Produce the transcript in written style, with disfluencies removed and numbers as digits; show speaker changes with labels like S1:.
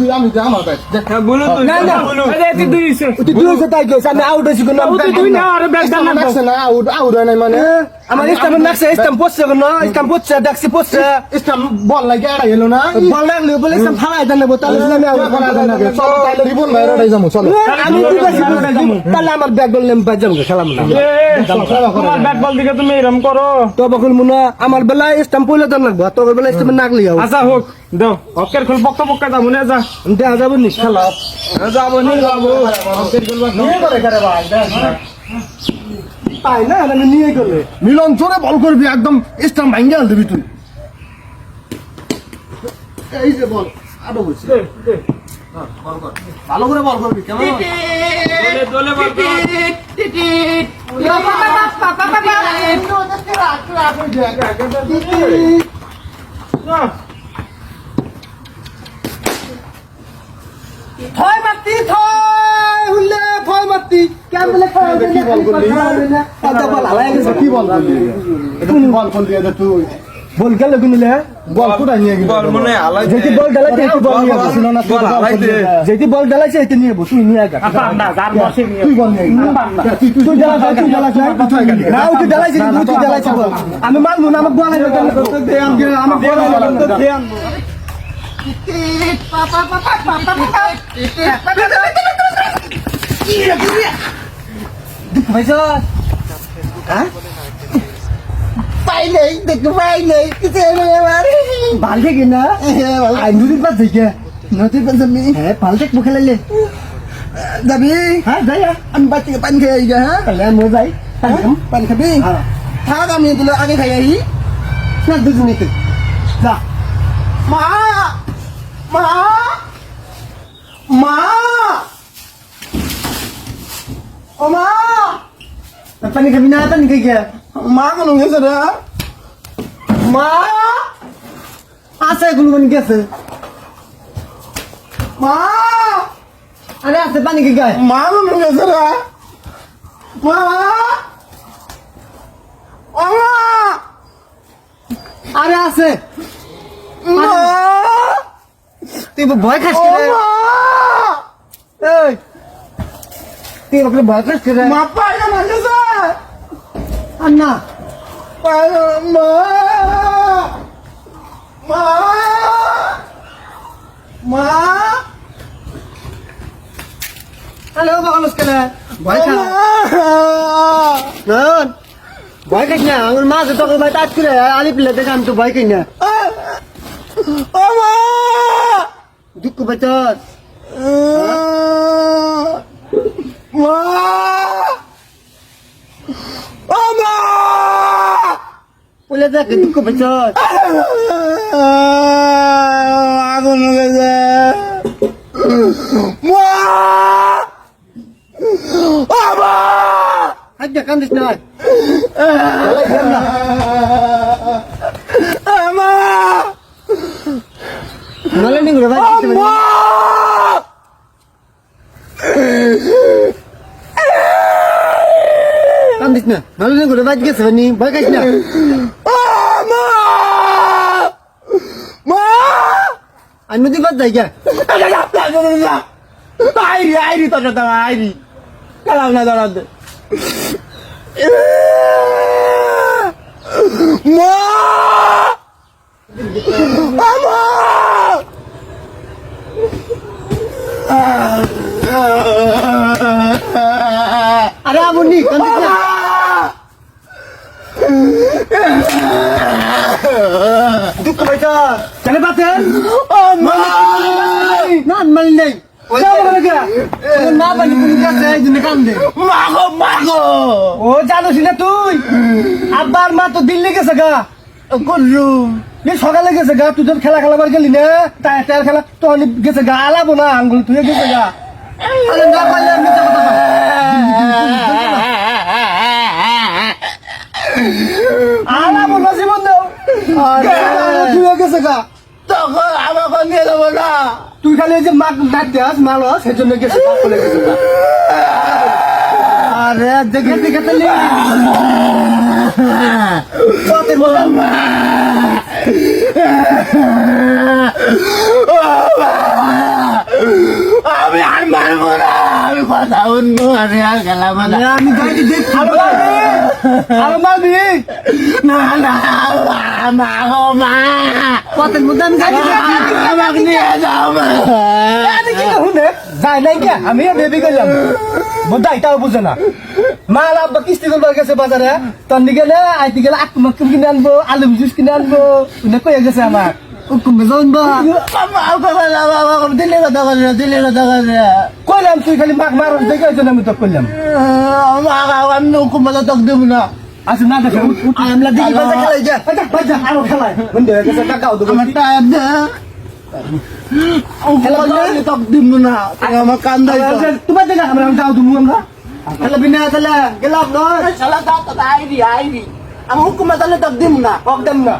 S1: তুই আমি যা আমার ব্যাগ
S2: বলো তুই
S3: না না
S2: আরে তুই দিছে
S3: তুই দুইছে তাই কইছ আমি আউট হইছি কোন
S2: তুই না আরে ব্যাগ দাও না
S1: না আউট নাই মানে
S3: আমার স্টাম্প নাকছে স্টাম্প পড়ছে কোন স্টাম্প পড়ছে ডাকছে পড়ছে
S1: স্টাম্প বল লাগে আড়াই এলো না
S3: বল লাগলে বলে স্টাম্প ফালাই দেন না তাহলে আমি আউট
S1: চলো তাহলে রিবন ভাইরাটাই যাবো চলো
S3: আমি দিবাছি তাহলে আমার ব্যাগ বললাম বাজাম খেলাম না
S2: তোমার ব্যাট বল দিকে তুমি এরম করো
S3: তো বকল মুনা আমার বেলায় স্টাম্প পইলে দেন লাগবে তোর বেলায় স্টাম্প নাগলি যাও
S2: আচ্ছা হোক দাও অকের খোল পক্কা পক্কা যাবো না যা
S3: দেখা যাবে নি খেলা
S2: যাবো নি যাবো অকের খোল
S1: নিয়ে করে করে ভাই
S3: পাই না আমি নিয়ে গেলে
S1: মিলন জোরে বল করবি একদম স্টাম্প ভাঙ্গে আল দিবি তুই এই যে বল আরো বলছি ভালো করে বল করবি কেমন
S2: দলে বল
S3: থয় মাতি থয় হুলে থয় মাতি কেন বলে খাওয়া দেন
S1: কি বল করলি
S3: আদা বল আলাই গেছে
S1: কি বল করলি এটা কি বল করলি এটা তুই
S3: বল গেল কিনলে
S1: বল কোথায় নিয়ে গেলি
S2: বল মনে আলাই
S3: যেটি বল ডালাইছে সেটি বল নিয়ে বসিল না
S2: বল আলাইছে
S3: যেটি বল ডালাইছে সেটি নিয়ে বসু নিয়ে গা
S2: না যার বসে নিয়ে
S1: তুই বল নিয়ে গেলি
S3: তুই ডালাইছে না তুই ডালাইছে তুই ডালাইছে বল আমি মানবো না আমাকে বলাই দে আমাকে বলাই দে ভাইসা হ্যাঁ
S1: পাই নেই দেখতে পাই নেই কিছু এবারে
S3: বালতে কিনা আই নদীর পাশ থেকে
S1: নদীর পাশে নি
S3: হ্যাঁ বালতে মুখে লাইলে
S1: যাবি
S3: হ্যাঁ যাই
S1: আমি বাচ্চাকে পানি খেয়ে আই হ্যাঁ
S3: তাহলে মো যাই
S1: পানি খাবি
S3: হ্যাঁ
S1: থাক আমি এগুলো আগে খাই আই
S3: না দুজনেতে যা
S1: মা মা মা ও মা
S3: পানি খাবি না পানি খাই গে
S1: মা কোন গেছে রে মা
S3: আছে কোন গেছে
S1: মা
S3: আরে আছে পানি খাই গায়
S1: মা কোন গেছে রে মা ও মা
S3: আরে আছে
S1: মা
S3: তুই ভয় খাস
S1: ও
S3: রে
S1: মা
S3: এই তুই ওকে ভয় খাস রে
S1: মা পায়না না গেছে
S3: আর না
S1: পায়না মা মা মা
S3: হ্যালো বাগালস কেন ভয় খা না ভয় খাস না আমার মা তো তোকে ভাই টাচ করে আলি পিলে দেখে আমি তো ভয় খাই না
S1: ও মা
S3: দুঃখ বেচত
S1: মা ও মা
S3: বলে দেখ দুঃখ বেচত
S1: আগুন গেছে মা ও মা
S3: হাত দেখ কান্দিস না
S1: মা
S3: নালে নি ঘুরে ভাই
S1: মা
S3: কান্দিস না নালে নি ঘুরে ভাই গেছে নি ভয় খাইস না
S1: মা মা
S3: আমি নদী বাদ যাই গা
S1: আইরি আইরি তোর দাঁড়া আইরি কালাম না দাঁড়া মা মা
S3: আরে আমনি কান্দিস না দুঃখ বেচত কেন পাচ্ছেন
S1: মা
S3: না মানি নাই না পানি পুরি গেছে এই জন্য কান্দে
S1: মাগো মাগো
S3: ও জানোস না তুই আব্বার মা তো দিল্লি গেছে গা
S1: করলু
S3: এই সকালে গেছে গা তুই যখন খেলা খেলাবার গেলি না টায়ার খেলা তখন গেছে গা আলাবো না আঙ্গুল তুই গেছে গা আরে না পারলে আমি যাবো না আলাবো না জীবন দাও তুই গেছে গা
S1: তখন আমাকে নিয়ে যাবো না
S3: তুই খালি এই যে মাক ডাক দেস মালস সেই জন্য গেছে গা চলে গেছে গা আরে দেখে দেখে তাহলে কত বড়
S1: আমি আর মারবো না, আমি কথা শুনবো, আমি আর খেলাম না।
S3: আমি গাড়ি দেখছি আরো মারবি
S1: না না মা গো মা,
S3: পথের মধ্যে আমি গাড়ি
S1: আমাকে নিয়ে যাও মা।
S3: শুনে যাই নাই কে আমি ভেবে গেলাম বোধহয় এটাও বুঝে না মাল আব্বা কিস্তি করবার গেছে বাজারে তোর নিকে গেলে আইতে গেলে আকুম আকুম কিনে আনবো আলু জুস কিনে আনবো উনি কয়ে গেছে আমার হুকুমে যান বা
S1: দিলে কথা করে না, দিলে কথা করে না।
S3: কইলাম তুই খালি মাক মারস দেখে ওই জন্য আমি তো করলাম
S1: আমি হুকুমে তক দেবো না।
S3: আচ্ছা না দেখে আমরা দেখি বাজা খেলাই যা বাজা আরো খেলাই বন্ধু হয়ে গেছে টাকাও দেবো
S1: আমার টায়ার দে, হুকুমে তক দিব না, তুমি আমার কান্দাই
S3: তোমার দেখা আমরা দাও তুমি আমরা তাহলে বিনা তাহলে গেলাম নয়
S1: শালা দাও তো আইবি আইবি, আমি হুকুমে তাহলে তক দিব না।
S3: কম দেন না